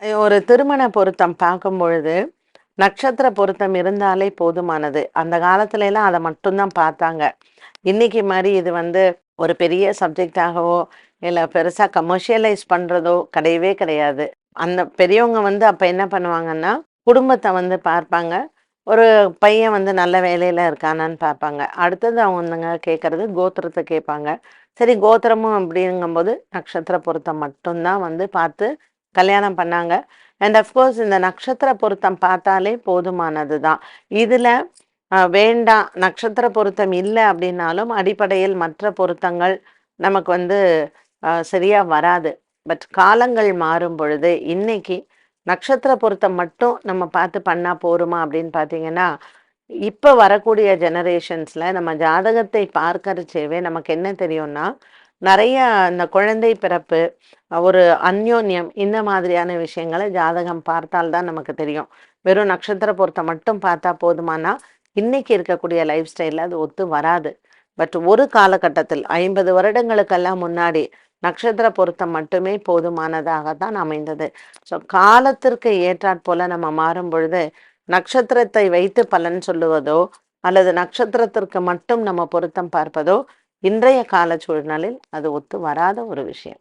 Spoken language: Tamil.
ஒரு திருமண பொருத்தம் பார்க்கும் பொழுது, நட்சத்திர பொருத்தம் இருந்தாலே போதுமானது. அந்த காலத்துல எல்லாம் அத மட்டும் தான் பார்த்தாங்க. இன்னைக்கு மாரி இது வந்து ஒரு பெரிய சப்ஜெக்ட்டாகவோ, இல்ல பெருசா கமர்ஷியலைஸ் பண்றதோ கிடையவே கிடையாது. அந்த பெரியவங்க வந்து அப்ப என்ன பண்ணுவாங்கன்னா, குடும்பத்த வந்து பார்ப்பாங்க. ஒரு பையன் வந்து நல்ல வேலையில இருக்கானான்னு பார்ப்பாங்க. அடுத்தது அவங்கங்க கேட்கறது கோத்திரத்த கேட்பாங்க. சரி கோத்திரமும் அப்படிங்கும்போது நட்சத்திர பொருத்தம் மட்டும் தான் வந்து பார்த்து கல்யாணம் பண்ணாங்க. அண்ட் அஃப்கோர்ஸ் இந்த நட்சத்திர பொருத்தம் பார்த்தாலே போதுமானது தான். இதுல வேண்டாம் நட்சத்திர பொருத்தம் இல்ல அப்படின்னாலும், அடிப்படையில் மற்ற பொருத்தங்கள் நமக்கு வந்து சரியா வராது. பட் காலங்கள் மாறும் பொழுது, இன்னைக்கு நட்சத்திர பொருத்தம் மட்டும் நம்ம பார்த்து பண்ணா போருமா அப்படின்னு பார்த்தீங்கன்னா, இப்ப வரக்கூடிய ஜெனரேஷன்ஸ்ல நம்ம ஜாதகத்தை பார்க்கறச்சேவே நமக்கு என்ன தெரியும்னா, நெறைய இந்த குழந்தை பிறப்பு, ஒரு அந்யோன்யம் இந்த மாதிரியான விஷயங்கள ஜாதகம் பார்த்தால் தான் நமக்கு தெரியும். வெறும் நட்சத்திர பொருத்தம் மட்டும் பார்த்தா போதுமானா, இன்னைக்கு இருக்கக்கூடிய லைஃப் ஸ்டைல்ல அது ஒத்து வராது. பட் ஒரு காலகட்டத்தில் 50 வருடங்களுக்கெல்லாம் முன்னாடி நட்சத்திர பொருத்தம் மட்டுமே போதுமானதாக தான் அமைந்தது. ஸோ காலத்திற்கு ஏற்றாற்போல நம்ம மாறும் பொழுது, நட்சத்திரத்தை வைத்து பலன் சொல்லுவதோ, அல்லது நட்சத்திரத்திற்கு மட்டும் நம்ம பொருத்தம் பார்ப்பதோ, இன்றைய கால சூழ்நிலையில் அது ஒத்து வராத ஒரு விஷயம்.